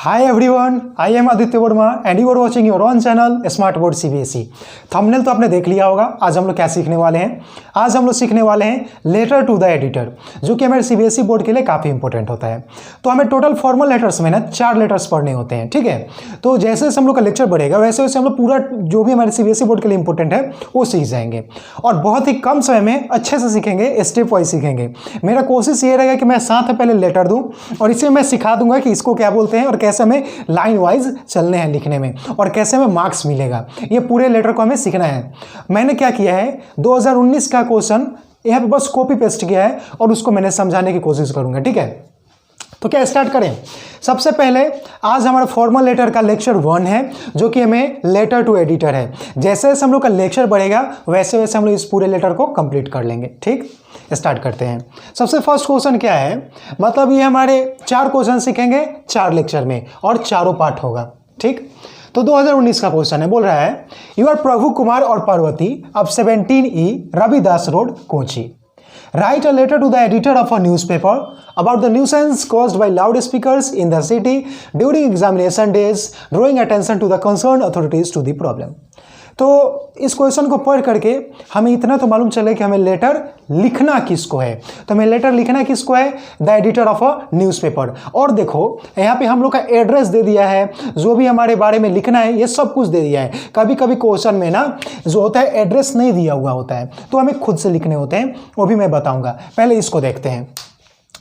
Hi everyone, I am Aditya Verma and you are watching your own channel Smart Board CBSE। Thumbnail तो आपने देख लिया होगा। आज हम लोग क्या सीखने वाले हैं? आज हम लोग सीखने वाले हैं लेटर टू द एडिटर, जो कि हमारे CBSE बोर्ड के लिए काफ़ी इंपॉर्टेंट होता है। तो हमें टोटल फॉर्मल लेटर्स में ना 4 लेटर्स पढ़ने होते हैं, ठीक है। तो जैसे जैसे हम लोग का लेक्चर बढ़ेगा वैसे वैसे हम लोग पूरा जो भी हमारे CBSE बोर्ड के लिए इंपॉर्टेंट है वो सीख जाएंगे और बहुत ही कम समय में अच्छे से सीखेंगे, स्टेप वाइज सीखेंगे। मेरा कोशिश ये रहेगा कि मैं साथ में पहले लेटर दूँ और इसे मैं सिखा दूंगा कि इसको क्या बोलते हैं और कैसे हमें लाइन वाइज चलने हैं लिखने में और कैसे हमें मार्क्स मिलेगा। ये पूरे लेटर को हमें सीखना है। मैंने क्या किया है, 2019 का क्वेश्चन यहाँ पे बस कॉपी पेस्ट किया है और उसको मैंने समझाने की कोशिश करूंगा, ठीक है। तो क्या स्टार्ट करें? सबसे पहले आज हमारा फॉर्मल लेटर का लेक्चर 1 है, जो कि हमें लेटर टू एडिटर है। जैसे जैसे हम लोग का लेक्चर बढ़ेगा वैसे वैसे हम लोग इस पूरे लेटर को कंप्लीट कर लेंगे, ठीक। स्टार्ट करते हैं। सबसे फर्स्ट क्वेश्चन क्या है, मतलब ये हमारे 4 क्वेश्चन सीखेंगे 4 लेक्चर में और चारों पार्ट होगा, ठीक। तो 2019 का क्वेश्चन है, बोल रहा है यू आर प्रभु कुमार और पार्वती अब 17E Ravidas road Kochi. Write a letter to the editor of a newspaper about the nuisance caused by loudspeakers in the city during examination days, drawing attention to the concerned authorities to the problem। तो इस question को पढ़ करके हमें इतना तो मालूम चले कि हमें लेटर लिखना किसको है। तो हमें लेटर लिखना किसको है? The editor of a newspaper. और देखो यहाँ पे हम लोग का एड्रेस दे दिया है, जो भी हमारे बारे में लिखना है ये सब कुछ दे दिया है। कभी कभी क्वेश्चन में ना जो होता है एड्रेस नहीं दिया हुआ होता है, तो हमें खुद से लिखने होते हैं, वो भी मैं बताऊँगा। पहले इसको देखते हैं।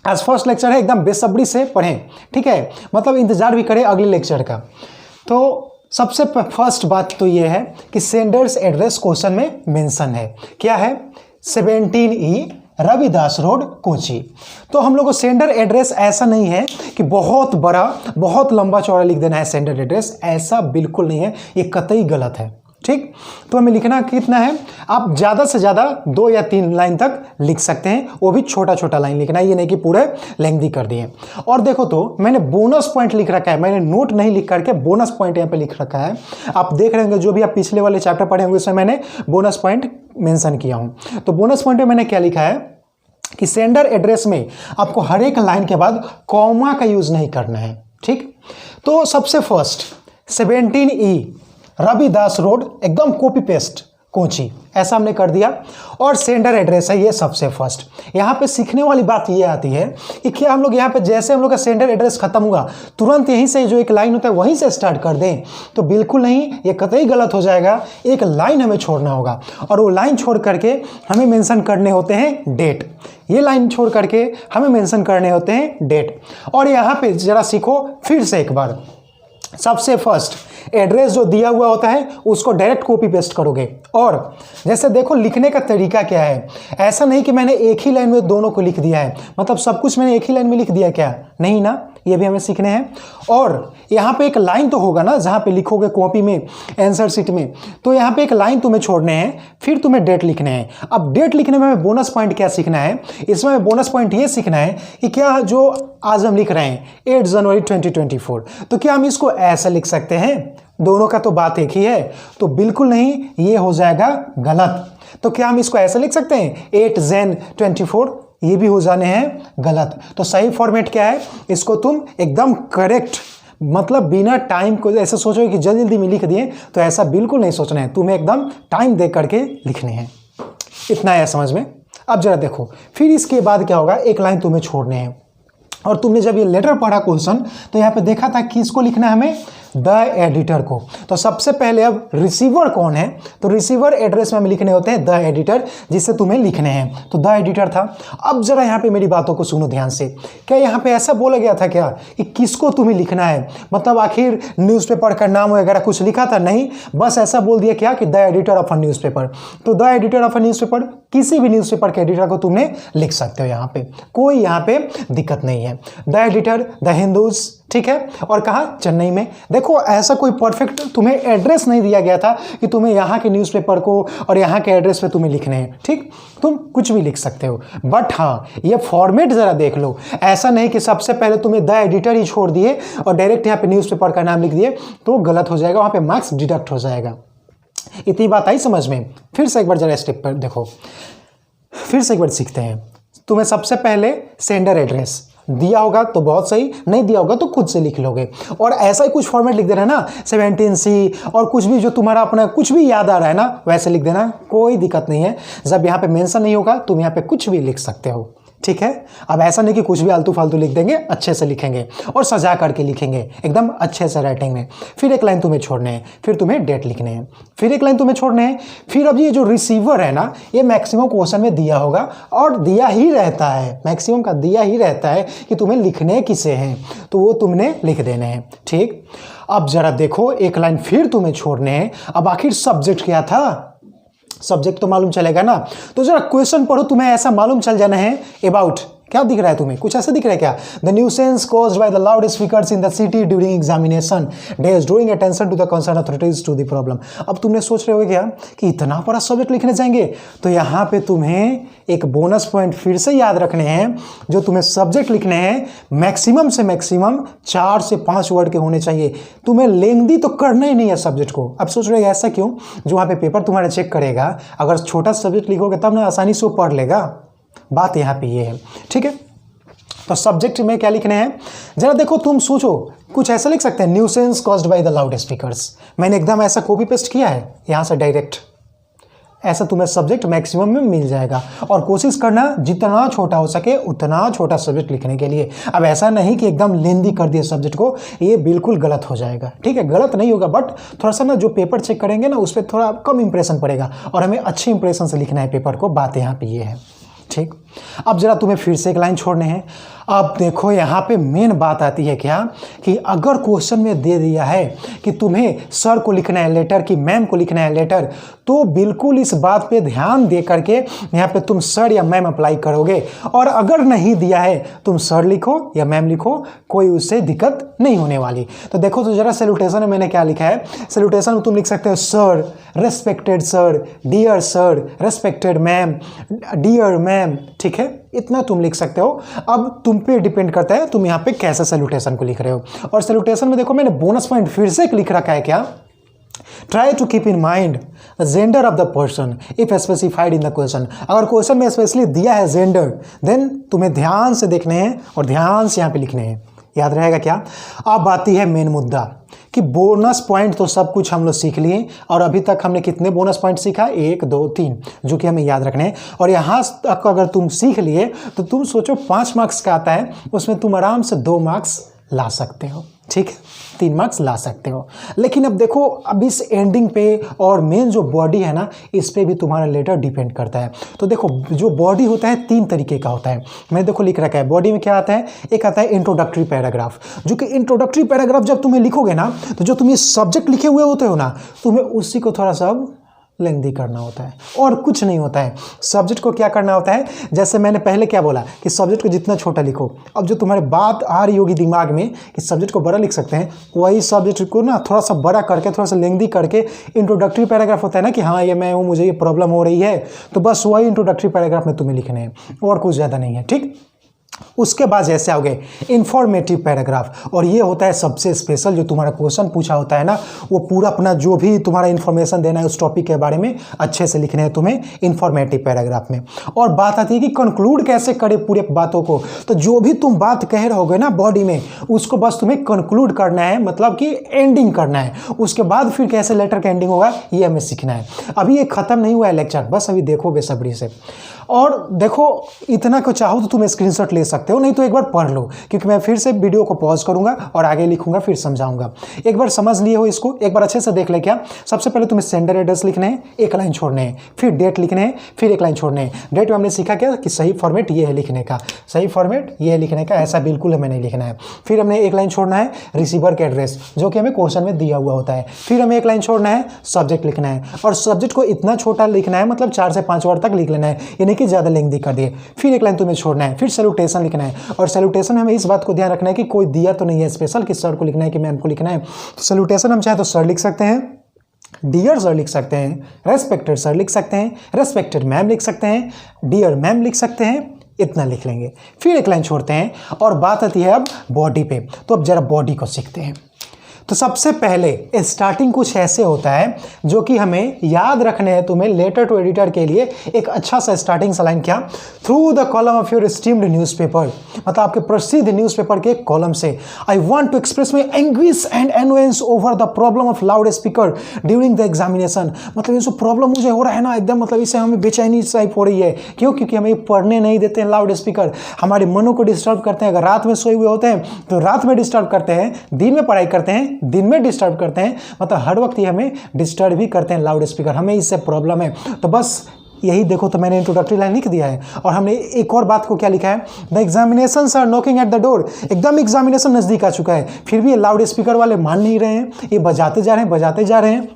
आज फर्स्ट लेक्चर है, एकदम बेसब्री से पढ़ें, ठीक है, मतलब इंतजार भी करें अगले लेक्चर का। तो सबसे फर्स्ट बात तो ये है कि सेंडर्स एड्रेस क्वेश्चन में मेंशन है। क्या है? 17E Ravidas road Kochi. तो हम लोग को सेंडर एड्रेस ऐसा नहीं है कि बहुत बड़ा बहुत लंबा चौड़ा लिख देना है सेंडर एड्रेस, ऐसा बिल्कुल नहीं है, ये कतई गलत है, ठीक। तो हमें लिखना कितना है, आप ज़्यादा से ज़्यादा 2 या 3 लाइन तक लिख सकते हैं, वो भी छोटा छोटा लाइन लिखना है, ये नहीं कि पूरे लेंथी कर दिए। और देखो तो मैंने बोनस पॉइंट लिख रखा है, मैंने नोट नहीं लिख करके बोनस पॉइंट यहाँ पे लिख रखा है। आप देख रहे होंगे जो भी आप पिछले वाले चैप्टर पढ़े होंगे उसमें मैंने बोनस पॉइंट मेंशन किया हूँ। तो बोनस पॉइंट में मैंने क्या लिखा है कि सेंडर एड्रेस में आपको हर एक लाइन के बाद कॉमा का यूज़ नहीं करना है, ठीक। तो सबसे फर्स्ट 17E रविदास रोड एकदम कॉपी पेस्ट कोची, ऐसा हमने कर दिया। और सेंडर एड्रेस है ये सबसे फर्स्ट। यहाँ पे सीखने वाली बात ये आती है कि क्या हम लोग यहाँ पे जैसे हम लोग का सेंडर एड्रेस खत्म हुआ तुरंत यहीं से जो एक लाइन होता है वहीं से स्टार्ट कर दें, तो बिल्कुल नहीं, ये कतई गलत हो जाएगा। एक लाइन हमें छोड़ना होगा और वो लाइन छोड़ करके हमें मेंशन करने होते हैं डेट। ये लाइन छोड़ करके हमें मेंशन करने होते हैं डेट। और यहाँ पे जरा सीखो फिर से एक बार। सबसे फर्स्ट एड्रेस जो दिया हुआ होता है उसको डायरेक्ट कॉपी पेस्ट करोगे। और जैसे देखो लिखने का तरीका क्या है, ऐसा नहीं कि मैंने एक ही लाइन में दोनों को लिख दिया है, मतलब सब कुछ मैंने एक ही लाइन में लिख दिया, क्या नहीं ना, ये भी हमें सीखने हैं। और यहाँ पे एक लाइन तो होगा ना जहाँ पे लिखोगे कॉपी में आंसर शीट में, तो यहाँ पे एक लाइन तुम्हें छोड़ने हैं, फिर तुम्हें डेट लिखने हैं। अब डेट लिखने में हमें बोनस पॉइंट क्या सीखना है, इसमें हमें बोनस पॉइंट ये सीखना है कि क्या जो आज हम लिख रहे हैं 8 जनवरी 2024, तो क्या हम इसको ऐसा लिख सकते हैं? दोनों का तो बात एक ही है, तो बिल्कुल नहीं, ये हो जाएगा गलत। तो क्या हम इसको ऐसा लिख सकते हैं 8 Jan 24? ये भी हो जाने हैं गलत। तो सही फॉर्मेट क्या है, इसको तुम एकदम करेक्ट, मतलब बिना टाइम को ऐसे सोचो कि जल्दी जल्दी में लिख दिए, तो ऐसा बिल्कुल नहीं सोचना है, तुम्हें एकदम टाइम दे करके लिखने हैं। इतना है समझ में। अब जरा देखो फिर इसके बाद क्या होगा, एक लाइन तुम्हें छोड़ने हैं। और तुमने जब ये लेटर पढ़ा क्वेश्चन तो यहाँ पे देखा था कि इसको लिखना है हमें द एडिटर को। तो सबसे पहले अब रिसीवर कौन है, तो रिसीवर एड्रेस में हमें लिखने होते हैं द एडिटर, जिससे तुम्हें लिखने हैं। तो द एडिटर था। अब जरा यहाँ पे मेरी बातों को सुनो ध्यान से। क्या यहाँ पे ऐसा बोला गया था क्या कि किसको तुम्हें लिखना है, मतलब आखिर न्यूज़पेपर का नाम वगैरह कुछ लिखा था? नहीं, बस ऐसा बोल दिया क्या कि the editor of a newspaper. तो the editor of a newspaper, किसी भी न्यूज़पेपर के एडिटर को तुमने लिख सकते हो, यहाँ पे कोई यहाँ पे दिक्कत नहीं है। द एडिटर द हिंदूज, ठीक है। और कहाँ? चेन्नई में। देखो ऐसा कोई परफेक्ट तुम्हें एड्रेस नहीं दिया गया था कि तुम्हें यहाँ के न्यूज़पेपर को और यहाँ के एड्रेस पे तुम्हें लिखने हैं, ठीक। तुम कुछ भी लिख सकते हो, बट हाँ ये फॉर्मेट ज़रा देख लो। ऐसा नहीं कि सबसे पहले तुम्हें द एडिटर ही छोड़ दिए और डायरेक्ट यहाँ पे न्यूज़पेपर का नाम लिख दिए, तो गलत हो जाएगा, वहाँ पे मार्क्स डिडक्ट हो जाएगा। इतनी बात आई समझ में? फिर से एक बार जरा स्टेप पर देखो, फिर से एक बार सीखते हैं। तुम्हें सबसे पहले सेंडर एड्रेस दिया होगा तो बहुत सही, नहीं दिया होगा तो खुद से लिख लोगे। और ऐसा ही कुछ फॉर्मेट लिख देना ना 17C और कुछ भी जो तुम्हारा अपना कुछ भी याद आ रहा है ना वैसे लिख देना, कोई दिक्कत नहीं है। जब यहाँ पे मेंशन नहीं होगा तुम यहाँ पे कुछ भी लिख सकते हो, ठीक है। अब ऐसा नहीं कि कुछ भी आलतू फालतू लिख देंगे, अच्छे से लिखेंगे और सजा करके लिखेंगे एकदम अच्छे से राइटिंग में। फिर एक लाइन तुम्हें छोड़ने हैं, फिर तुम्हें डेट लिखने हैं, फिर एक लाइन तुम्हें छोड़ने हैं। फिर अब ये जो रिसीवर है ना ये मैक्सिमम क्वेश्चन में दिया होगा और दिया ही रहता है, मैक्सिमम का दिया ही रहता है कि तुम्हें लिखने किसे हैं, तो वो तुमने लिख देने हैं, ठीक। अब जरा देखो एक लाइन फिर तुम्हें छोड़ने हैं। अब आखिर सब्जेक्ट क्या था, सब्जेक्ट तो मालूम चलेगा ना, तो जरा क्वेश्चन पढ़ो, तुम्हें ऐसा मालूम चल जाना है अबाउट, क्या दिख रहा है तुम्हें, कुछ ऐसा दिख रहा है क्या, the nuisance caused by the loud speakers in the city during examination days drawing attention to the concern authorities to the problem. अब तुमने सोच रहे हो क्या कि इतना बड़ा सब्जेक्ट लिखने जाएंगे, तो यहाँ पे तुम्हें एक बोनस पॉइंट फिर से याद रखने हैं। जो तुम्हें सब्जेक्ट लिखने हैं मैक्सिमम से मैक्सिमम 4 से 5 वर्ड के होने चाहिए। तुम्हें लेंदी तो करना ही नहीं है सब्जेक्ट को। अब सोच रहे हो ऐसा क्यों, जो वहाँ पे पेपर तुम्हारा चेक करेगा अगर छोटा सब्जेक्ट लिखोगे तब ना आसानी से वो पढ़ लेगा, बात यहाँ पे ये है, ठीक है। तो सब्जेक्ट में क्या लिखने हैं जरा देखो, तुम सोचो कुछ ऐसा लिख सकते हैं, nuisance caused by the loud speakers. मैंने एकदम ऐसा कॉपी पेस्ट किया है यहाँ से डायरेक्ट, ऐसा तुम्हें सब्जेक्ट मैक्सिमम में मिल जाएगा। और कोशिश करना जितना छोटा हो सके उतना छोटा सब्जेक्ट लिखने के लिए। अब ऐसा नहीं कि एकदम लेंदी कर दिए सब्जेक्ट को, ये बिल्कुल गलत हो जाएगा, ठीक है। गलत नहीं होगा बट थोड़ा सा ना जो पेपर चेक करेंगे ना उस पर थोड़ा कम इंप्रेशन पड़ेगा और हमें अच्छे इंप्रेशन से लिखना है पेपर को, बात यहाँ पे ये है, ठीक। अब जरा तुम्हें फिर से एक लाइन छोड़ने हैं। अब देखो यहाँ पे मेन बात आती है क्या कि अगर क्वेश्चन में दे दिया है कि तुम्हें सर को लिखना है लेटर कि मैम को लिखना है लेटर, तो बिल्कुल इस बात पे ध्यान दे करके यहाँ पे तुम सर या मैम अप्लाई करोगे। और अगर नहीं दिया है तुम सर लिखो या मैम लिखो, कोई उससे दिक्कत नहीं होने वाली। तो देखो तो जरा सैल्यूटेशन में मैंने क्या लिखा है, सैल्यूटेशन में तुम लिख सकते हो sir, respected sir, dear sir, respected ma'am, dear ma'am, ठीक है, इतना तुम लिख सकते हो। अब तुम पे डिपेंड करता है तुम यहाँ पे कैसे सैल्यूटेशन को लिख रहे हो। और सैल्यूटेशन में देखो मैंने बोनस पॉइंट फिर से लिख रखा है क्या, try to keep in mind the gender of the person if specified in the question. अगर क्वेश्चन में स्पेशली दिया है जेंडर, देन तुम्हें ध्यान से देखने हैं और ध्यान से यहाँ पे लिखने हैं, याद रहेगा क्या। अब आती है मेन मुद्दा कि बोनस पॉइंट तो सब कुछ हम लोग सीख लिए और अभी तक हमने कितने बोनस पॉइंट सीखा, 1 2 3, जो कि हमें याद रखने हैं। और यहाँ तक अगर तुम सीख लिए तो तुम सोचो 5 मार्क्स का आता है, उसमें तुम आराम से 2 मार्क्स ला सकते हो, ठीक है, 3 मार्क्स ला सकते हो। लेकिन अब देखो अब इस एंडिंग पे और मेन जो बॉडी है ना इस पे भी तुम्हारा लेटर डिपेंड करता है। तो देखो जो बॉडी होता है 3 तरीके का होता है, मैंने देखो लिख रखा है। बॉडी में क्या आता है, एक आता है इंट्रोडक्टरी पैराग्राफ, जो कि इंट्रोडक्टरी पैराग्राफ जब तुम्हें लिखोगे ना तो जो तुम ये सब्जेक्ट लिखे हुए होते हो ना तुम्हें उसी को थोड़ा सा लेंदी करना होता है और कुछ नहीं होता है। सब्जेक्ट को क्या करना होता है, जैसे मैंने पहले क्या बोला कि सब्जेक्ट को जितना छोटा लिखो। अब जो तुम्हारे बात आ रही होगी दिमाग में कि सब्जेक्ट को बड़ा लिख सकते हैं, वही सब्जेक्ट को ना थोड़ा सा बड़ा करके थोड़ा सा लेंदी करके इंट्रोडक्टरी पैराग्राफ होता है ना कि हाँ ये मैं हूँ, मुझे ये प्रॉब्लम हो रही है, तो बस वही इंट्रोडक्टरी पैराग्राफ में तुम्हें लिखने हैं और कुछ ज़्यादा नहीं है, ठीक। उसके बाद जैसे आओगे इंफॉर्मेटिव पैराग्राफ, और ये होता है सबसे स्पेशल, जो तुम्हारा क्वेश्चन पूछा होता है ना वो पूरा अपना जो भी तुम्हारा इन्फॉर्मेशन देना है उस टॉपिक के बारे में अच्छे से लिखने हैं तुम्हें इंफॉर्मेटिव पैराग्राफ में। और बात आती है कि कंक्लूड कैसे करे पूरे बातों को, तो जो भी तुम बात कह रहे होगे ना बॉडी में उसको बस तुम्हें कंक्लूड करना है, मतलब कि एंडिंग करना है। उसके बाद फिर कैसे लेटर का एंडिंग होगा ये हमें सीखना है। अभी ये खत्म नहीं हुआ है लेक्चर, बस अभी देखो बेसब्री से। और देखो इतना को चाहो तो तुम स्क्रीनशॉट ले सकते हो, नहीं तो एक बार पढ़ लो, क्योंकि मैं फिर से वीडियो को पॉज करूंगा और आगे लिखूंगा फिर समझाऊंगा। एक बार समझ लिए हो इसको, एक बार अच्छे से देख ले। क्या सबसे पहले तुम्हें सेंडर एड्रेस लिखने हैं, 1 लाइन छोड़ने हैं, फिर डेट लिखने हैं, फिर 1 लाइन छोड़ने हैं। डेट में हमने सीखा क्या कि सही फॉर्मेट ये है लिखने का, सही फॉर्मेट ये है लिखने का, ऐसा बिल्कुल हमें नहीं लिखना है। फिर हमने 1 लाइन छोड़ना है रिसीवर का एड्रेस, जो कि हमें क्वेश्चन में दिया हुआ होता है। फिर हमें 1 लाइन छोड़ना है सब्जेक्ट लिखना है, और सब्जेक्ट को इतना छोटा लिखना है, मतलब 4 से 5 वर्ड तक लिख लेना है, यानी कि ज़्यादा लेंथी कर दिए। फिर 1 लाइन तुम्हें छोड़ना है, फिर सैल्यूटेशन लिखना है। और सैल्यूटेशन में हमें इस बात को ध्यान रखना है कि कोई दिया तो नहीं है स्पेशल कि सर को लिखना है कि मैम को लिखना है। तो सैल्यूटेशन हम चाहे तो सर लिख सकते हैं, डियर सर लिख सकते हैं, रेस्पेक्टेड सर लिख सकते हैं, रेस्पेक्टेड मैम लिख सकते हैं, डियर मैम लिख सकते हैं, इतना लिख लेंगे। फिर 1 लाइन छोड़ते हैं और बात आती है अब बॉडी पे। तो अब जरा बॉडी को सीखते हैं। तो सबसे पहले स्टार्टिंग कुछ ऐसे होता है जो कि हमें याद रखने हैं तुम्हें लेटर टू एडिटर के लिए। एक अच्छा सा स्टार्टिंग सा लाइन क्या, through the column of your esteemed newspaper, मतलब आपके प्रसिद्ध न्यूज़पेपर के कॉलम से, I want to express my anguish and annoyance over the problem of loud speaker during the examination. मतलब ये जो प्रॉब्लम मुझे हो रहा है ना एकदम, मतलब इससे हमें बेचैनी टाइप हो रही है। क्यों? क्योंकि हमें पढ़ने नहीं देते हैं लाउड स्पीकर, हमारे मनों को डिस्टर्ब करते हैं। अगर रात में सोए हुए होते हैं तो रात में डिस्टर्ब करते हैं, दिन में पढ़ाई करते हैं दिन में डिस्टर्ब करते हैं, मतलब हर वक्त ये हमें डिस्टर्ब भी करते हैं लाउड स्पीकर, हमें इससे प्रॉब्लम है। तो बस यही देखो, तो मैंने इंट्रोडक्टरी लाइन लिख दिया है। और हमने एक और बात को क्या लिखा है, the examinations are knocking at the door. एकदम एग्जामिनेशन नज़दीक आ चुका है, फिर भी ये लाउड स्पीकर वाले मान नहीं रहे हैं, ये बजाते जा रहे हैं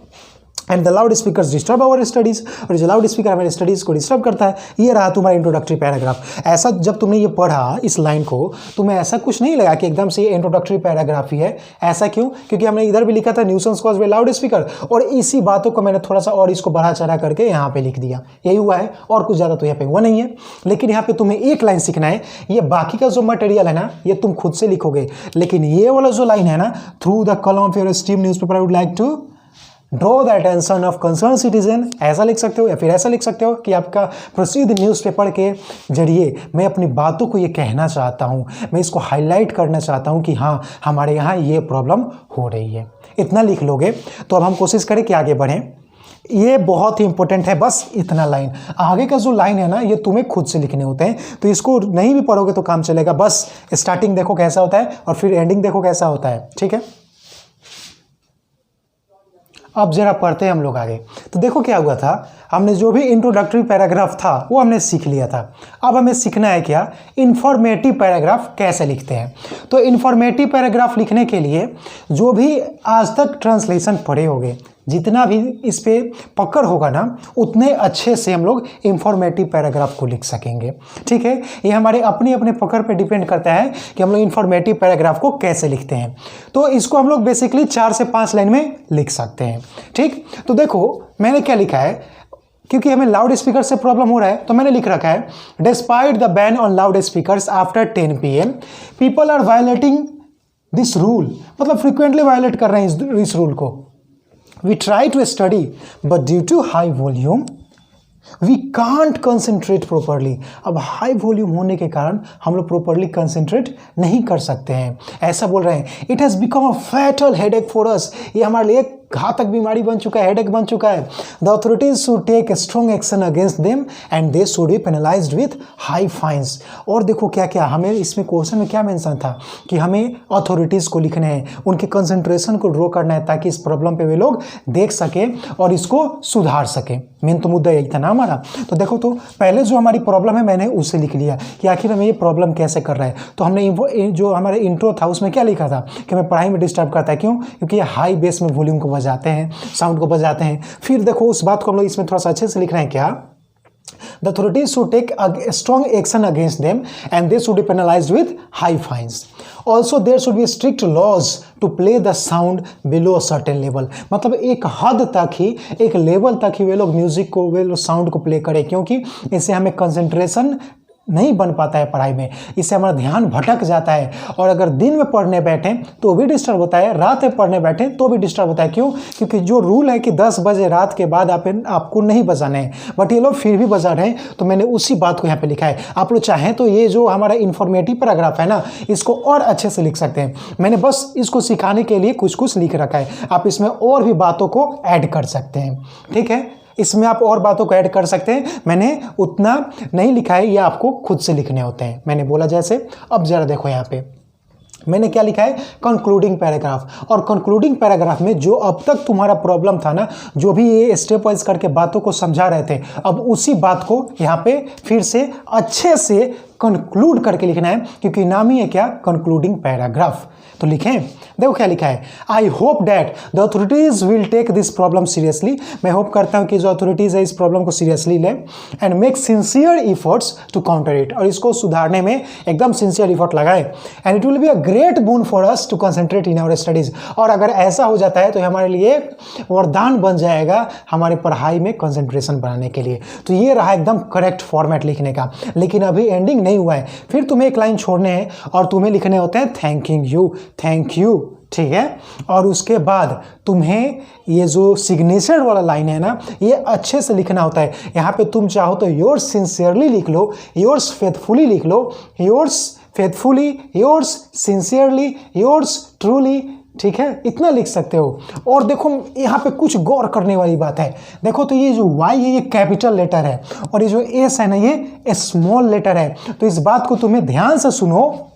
and the loud speaker disturb our studies. और जो लाउड स्पीकर हमारे स्टडीज़ को डिस्टर्ब करता है। ये रहा तुम्हारा इंट्रोडक्टरी पैराग्राफ। ऐसा जब तुमने ये पढ़ा इस लाइन को, तुम्हें ऐसा कुछ नहीं लगा कि एकदम से ये इंट्रोडक्टरी पैराग्राफ ही है। ऐसा क्यों? क्योंकि हमने इधर भी लिखा था nuisance caused bye loud speaker, और इसी बातों को मैंने थोड़ा सा और इसको बढ़ा चढ़ा करके यहाँ पे लिख दिया। यही हुआ है, और कुछ ज़्यादा तो यहाँ पे हुआ नहीं है। लेकिन यहाँ पे तुम्हें एक लाइन सीखना है, ये बाकी का जो मटेरियल है ना ये तुम खुद से लिखोगे, लेकिन ये वाला जो लाइन है ना, through the column of your esteemed newspaper I would like to draw the attention of concern citizen, ऐसा लिख सकते हो। या फिर ऐसा लिख सकते हो कि आपका प्रसिद्ध न्यूज़पेपर के जरिए मैं अपनी बातों को ये कहना चाहता हूँ, मैं इसको हाईलाइट करना चाहता हूँ कि हाँ हमारे यहाँ ये प्रॉब्लम हो रही है। इतना लिख लोगे तो अब हम कोशिश करें कि आगे बढ़ें। ये बहुत ही इंपॉर्टेंट है, बस इतना लाइन। आगे का जो लाइन है ना ये तुम्हें खुद से लिखने होते हैं, तो इसको नहीं भी पढ़ोगे तो काम चलेगा। बस स्टार्टिंग देखो कैसा होता है और फिर एंडिंग देखो कैसा होता है, ठीक है। अब जरा पढ़ते हैं हम लोग आगे। तो देखो क्या हुआ था, हमने जो भी इंट्रोडक्टरी पैराग्राफ था वो हमने सीख लिया था। अब हमें सीखना है क्या, इंफॉर्मेटिव पैराग्राफ कैसे लिखते हैं। तो इंफॉर्मेटिव पैराग्राफ लिखने के लिए जो भी आज तक ट्रांसलेशन पढ़े होंगे, जितना भी इस पे पकड़ होगा ना, उतने अच्छे से हम लोग इंफॉर्मेटिव पैराग्राफ को लिख सकेंगे, ठीक है। ये हमारे अपने अपने पकड़ पे डिपेंड करता है कि हम लोग इंफॉर्मेटिव पैराग्राफ को कैसे लिखते हैं। तो इसको हम लोग बेसिकली 4 से 5 लाइन में लिख सकते हैं, ठीक। तो देखो मैंने क्या लिखा है, क्योंकि हमें लाउड स्पीकर से प्रॉब्लम हो रहा है तो मैंने लिख रखा है, despite the ban on loud speakers after 10 PM people are violating this rule, मतलब फ्रिक्वेंटली वायलेट कर रहे हैं इस रूल को। We try to study, but due to high volume, we can't concentrate properly. अब हाई वॉल्यूम होने के कारण हम लोग प्रॉपरली कंसंट्रेट नहीं कर सकते हैं, ऐसा बोल रहे हैं। It has become a fatal headache for us. ये हमारे लिए घातक बीमारी बन चुका है, हेडेक बन चुका है। The authorities should take strong action against them and they should be penalized with high fines. और देखो क्या क्या हमें इसमें क्वेश्चन में क्या मेंशन था कि हमें अथॉरिटीज़ को लिखना है, उनके कंसंट्रेशन को ड्रॉ करना है ताकि इस प्रॉब्लम पे वे लोग देख सके और इसको सुधार सके। मेन तो मुद्दा यही था ना हमारा। तो देखो, तो पहले जो हमारी प्रॉब्लम है मैंने उसे लिख लिया कि आखिर हमें ये प्रॉब्लम कैसे कर रहा है। तो हमने जो हमारा इंट्रो था उसमें क्या लिखा था कि हमें पढ़ाई में डिस्टर्ब करता है। क्यों? क्योंकि ये हाई बेस में वॉल्यूम को बजाते हैं, साउंड को बजाते हैं। फिर देखो उस बात को हम लोग इसमें थोड़ा सा अच्छे से लिख रहे हैं क्या, The authorities should take a strong action against them and they should be penalized with high fines. Also, there should be strict laws to play the sound below a certain level. मतलब एक हद तक ही, एक level तक ही वे लोग music को, वे लोग sound को प्ले करें, क्योंकि इससे हमें कंसंट्रेशन नहीं बन पाता है पढ़ाई में, इससे हमारा ध्यान भटक जाता है। और अगर दिन में पढ़ने बैठें तो भी डिस्टर्ब होता है, रात में पढ़ने बैठें तो भी डिस्टर्ब होता है। क्यों? क्योंकि जो रूल है कि 10 बजे रात के बाद आपको नहीं बजाना है, बट ये लोग फिर भी बजा रहे हैं। तो मैंने उसी बात को यहाँ पे लिखा है। आप लोग चाहें तो ये जो हमारा इंफॉर्मेटिव पैराग्राफ है ना, इसको और अच्छे से लिख सकते हैं। मैंने बस इसको सिखाने के लिए कुछ कुछ लिख रखा है, आप इसमें और भी बातों को ऐड कर सकते हैं, ठीक है। इसमें आप और बातों को ऐड कर सकते हैं, मैंने उतना नहीं लिखा है, ये आपको खुद से लिखने होते हैं, मैंने बोला जैसे। अब जरा देखो यहाँ पे मैंने क्या लिखा है, कंक्लूडिंग पैराग्राफ। और कंक्लूडिंग पैराग्राफ में जो अब तक तुम्हारा प्रॉब्लम था ना, जो भी ये स्टेप वाइज करके बातों को समझा रहे थे, अब उसी बात को यहाँ पे फिर से अच्छे से कंक्लूड करके लिखना है, क्योंकि नाम ही है क्या, कंक्लूडिंग पैराग्राफ। तो लिखें, देखो क्या लिखा है, I hope that the authorities will take this problem seriously. मैं होप करता हूँ कि जो अथॉरिटीज़ है इस प्रॉब्लम को सीरियसली लें and make sincere efforts to counter it, और इसको सुधारने में एकदम सिंसियर इफर्ट लगाए। And it will be a great boon for us to concentrate in our studies. और अगर ऐसा हो जाता है तो हमारे लिए वरदान बन जाएगा हमारे पढ़ाई में कंसंट्रेशन बढ़ाने के लिए। तो ये रहा एकदम करेक्ट फॉर्मेट लिखने का। लेकिन अभी एंडिंग नहीं नहीं हुआ है, फिर तुम्हें एक लाइन छोड़ने हैं और तुम्हें लिखने होते हैं थैंक यू, ठीक है। और उसके बाद तुम्हें ये जो सिग्नेचर वाला लाइन है ना, ये अच्छे से लिखना होता है। यहाँ पे तुम चाहो तो योर्स सिंसियरली लिख लो, योर्स फेथफुली लिख लो, yours faithfully, yours sincerely, yours truly, ठीक है, इतना लिख सकते हो। और देखो यहाँ पे कुछ गौर करने वाली बात है, देखो तो ये जो Y है ये कैपिटल लेटर है और ये जो S है ना ये स्मॉल लेटर है। तो इस बात को तुम्हें ध्यान से सुनो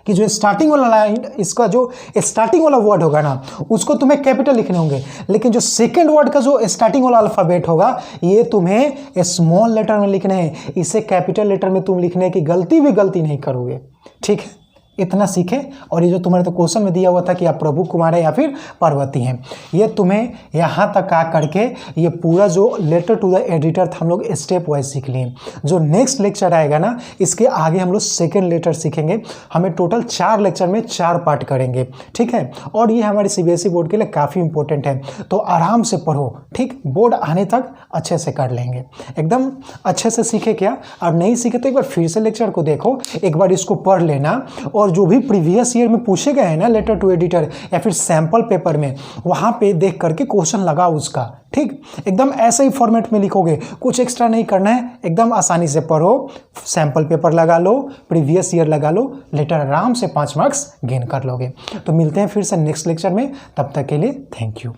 कि जो स्टार्टिंग वाला लाइन, इसका जो स्टार्टिंग वाला वर्ड होगा ना उसको तुम्हें कैपिटल लिखने होंगे, लेकिन जो सेकंड वर्ड का जो स्टार्टिंग वाला अल्फ़ाबेट होगा ये तुम्हें स्मॉल लेटर में लिखने हैं। इसे कैपिटल लेटर में तुम लिखने की गलती नहीं करोगे, ठीक है। इतना सीखे। और ये जो तुम्हारे तो क्वेश्चन में दिया हुआ था कि आप प्रभु कुमार है या फिर पार्वती हैं, ये तुम्हें यहाँ तक आ करके ये पूरा जो लेटर टू द एडिटर था हम लोग स्टेप वाइज सीख लिए। जो नेक्स्ट लेक्चर आएगा ना इसके आगे हम लोग सेकेंड लेटर सीखेंगे। हमें टोटल 4 लेक्चर में 4 पार्ट करेंगे, ठीक है। और ये हमारे CBSE बोर्ड के लिए काफ़ी इंपॉर्टेंट है, तो आराम से पढ़ो, ठीक। बोर्ड आने तक अच्छे से कर लेंगे, एकदम अच्छे से सीखे क्या। और नहीं सीखे तो एक बार फिर से लेक्चर को देखो, एक बार इसको पढ़ लेना और जो भी प्रीवियस ईयर में पूछे गए हैं ना लेटर टू एडिटर या फिर सैंपल पेपर में, वहाँ पे देख करके क्वेश्चन लगाओ उसका, ठीक। एकदम ऐसे ही फॉर्मेट में लिखोगे, कुछ एक्स्ट्रा नहीं करना है, एकदम आसानी से पढ़ो, सैंपल पेपर लगा लो, प्रीवियस ईयर लगा लो, लेटर आराम से 5 मार्क्स गेन कर लोगे। तो मिलते हैं फिर से नेक्स्ट लेक्चर में, तब तक के लिए थैंक यू।